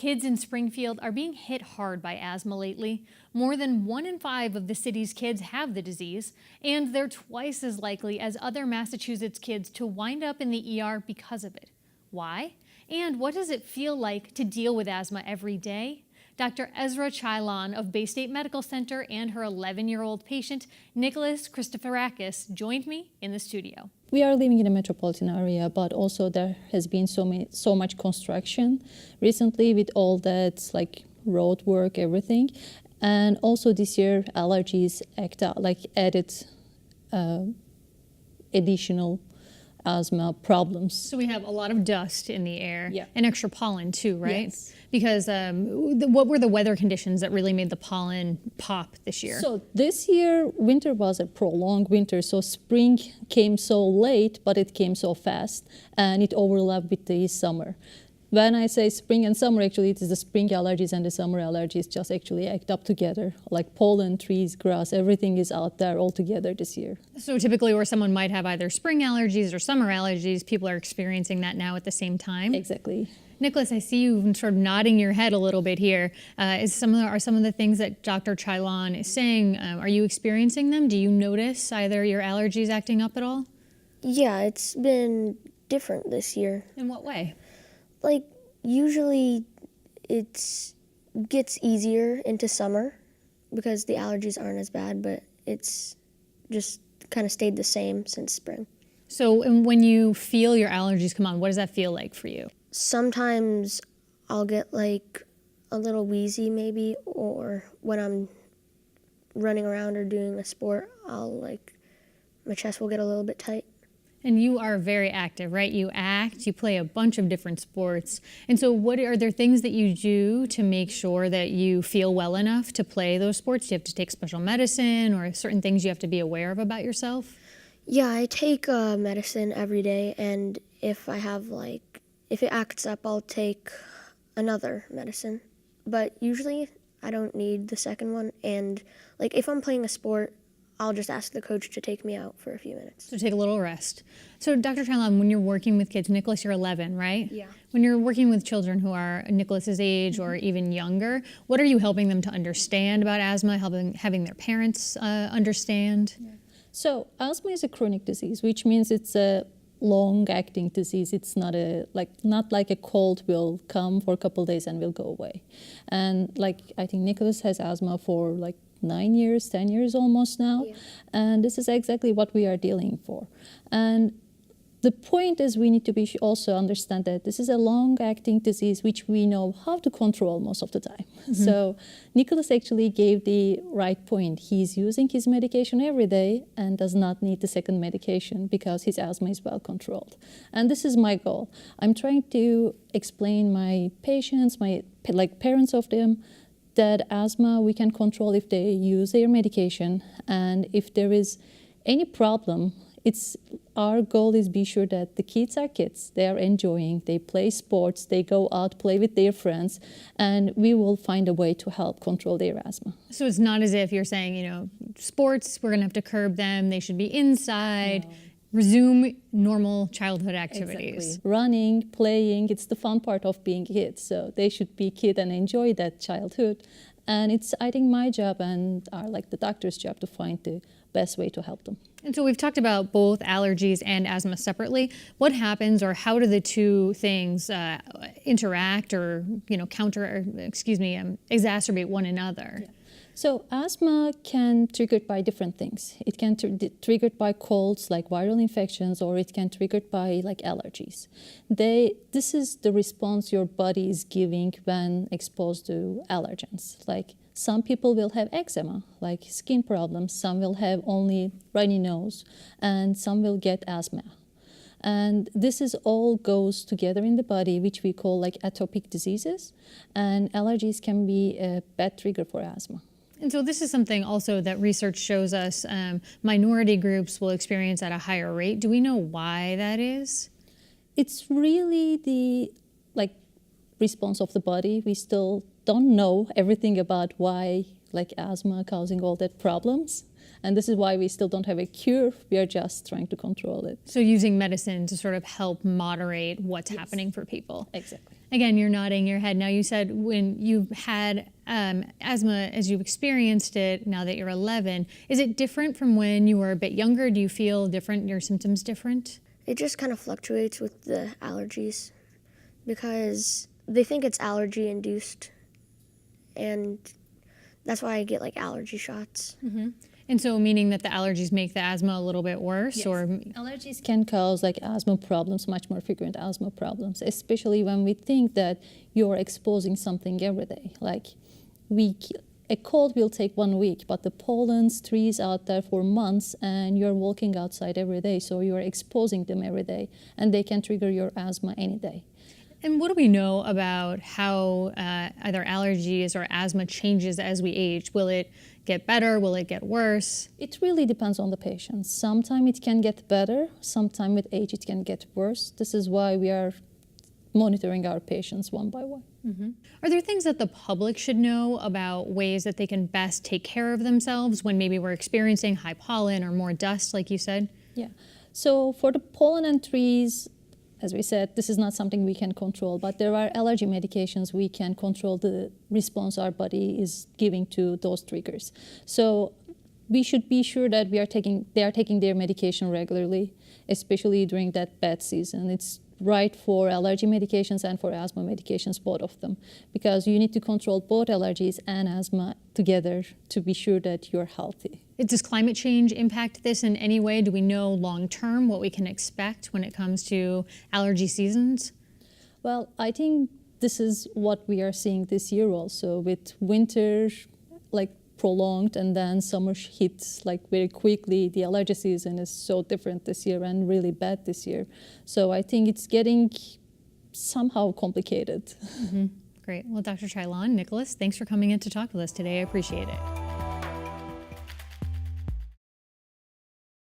Kids in Springfield are being hit hard by asthma lately. More than 1 in 5 of the city's kids have the disease, and they're twice as likely as other Massachusetts kids to wind up in the ER because of it. Why? And what does it feel like to deal with asthma every day? Dr. Esra Caylan of Baystate Medical Center and her 11-year-old patient, Nicholas Christoforakis, joined me in the studio. We are living in a metropolitan area, but also there has been so much construction recently with all that road work, everything. And also this year, allergies added additional asthma problems. So we have a lot of dust in the air, yeah, and extra pollen too, right? Yes. Because what were the weather conditions that really made the pollen pop this year? So this year, winter was a prolonged winter. So spring came so late, but it came so fast, and it overlapped with the summer. When I say spring and summer, actually, it is the spring allergies and the summer allergies just actually act up together. Like pollen, trees, grass, everything is out there all together this year. So typically where someone might have either spring allergies or summer allergies, people are experiencing that now at the same time? Exactly. Nicholas, I see you sort of nodding your head a little bit here. Are some of the things that Dr. Caylan is saying, are you experiencing them? Do you notice either your allergies acting up at all? Yeah, it's been different this year. In what way? Usually it gets easier into summer because the allergies aren't as bad, but it's just kind of stayed the same since spring. So when you feel your allergies come on, what does that feel like for you? Sometimes I'll get a little wheezy maybe, or when I'm running around or doing a sport, my chest will get a little bit tight. And you are very active, right? You act, you play a bunch of different sports. And so are there things that you do to make sure that you feel well enough to play those sports? Do you have to take special medicine or certain things you have to be aware of about yourself? Yeah, I take medicine every day, and if I have if it acts up, I'll take another medicine. But usually I don't need the second one, and if I'm playing a sport, I'll just ask the coach to take me out for a few minutes. So take a little rest. So Dr. Caylan, when you're working with kids, Nicholas, you're 11, right? Yeah. When you're working with children who are Nicholas's age or even younger, what are you helping them to understand about asthma, having their parents understand? Yeah. So asthma is a chronic disease, which means it's a long-acting disease. It's not like a cold will come for a couple of days and will go away. And I think Nicholas has asthma for 9 years, 10 years almost now. Yeah. And this is exactly what we are dealing for. And the point is we need to also understand that this is a long-acting disease which we know how to control most of the time. Mm-hmm. So Nicholas actually gave the right point. He's using his medication every day and does not need the second medication because his asthma is well controlled. And this is my goal. I'm trying to explain my patients, parents of them, that asthma we can control if they use their medication, and if there is any problem, our goal is be sure that the kids are kids, they are enjoying, they play sports, they go out, play with their friends, and we will find a way to help control their asthma. So it's not as if you're saying, sports, we're gonna have to curb them, they should be inside. No. Resume normal childhood activities. Exactly. Running, playing, it's the fun part of being a kid. So they should be kid and enjoy that childhood. And it's, I think, my job and the doctor's job to find the best way to help them. And so we've talked about both allergies and asthma separately. What happens, or how do the two things interact or exacerbate one another? Yeah. So asthma can trigger by different things. It can triggered by colds like viral infections, or it can triggered by allergies. This is the response your body is giving when exposed to allergens. Some people will have eczema, skin problems. Some will have only runny nose, and some will get asthma. And this is all goes together in the body, which we call atopic diseases. And allergies can be a bad trigger for asthma. And so this is something also that research shows us minority groups will experience at a higher rate. Do we know why that is? It's really the response of the body. We still don't know everything about why asthma causing all that problems. And this is why we still don't have a cure. We are just trying to control it. So using medicine to sort of help moderate what's happening for people. Exactly. Again, you're nodding your head. Now, you said when you've had asthma as you've experienced it, now that you're 11, is it different from when you were a bit younger? Do you feel different, your symptoms different? It just kind of fluctuates with the allergies because they think it's allergy induced, and that's why I get like allergy shots. And so meaning that the allergies make the asthma a little bit worse? Yes. Or Allergies can cause like asthma problems, much more frequent asthma problems, especially when we think that you're exposing something every day. Like a cold will take 1 week, but the pollen's trees out there for months and you're walking outside every day, so you're exposing them every day and they can trigger your asthma any day. And what do we know about how either allergies or asthma changes as we age? Will it get better? Will it get worse? It really depends on the patient. Sometimes it can get better, sometimes with age it can get worse. This is why we are monitoring our patients one by one. Are there things that the public should know about ways that they can best take care of themselves when maybe we're experiencing high pollen or more dust, like you said? Yeah. So for the pollen and trees, as we said, this is not something we can control, but there are allergy medications we can control the response our body is giving to those triggers. So we should be sure that they are taking their medication regularly, especially during that bad season. It's right for allergy medications and for asthma medications, both of them, because you need to control both allergies and asthma together to be sure that you're healthy. Does climate change impact this in any way? Do we know long term what we can expect when it comes to allergy seasons? Well, I think this is what we are seeing this year also, with winter like prolonged and then summer hits like very quickly. The allergy season is so different this year and really bad this year. So I think it's getting somehow complicated. Great. Well, Dr. Caylan, Nicholas, thanks for coming in to talk with us today. I appreciate it.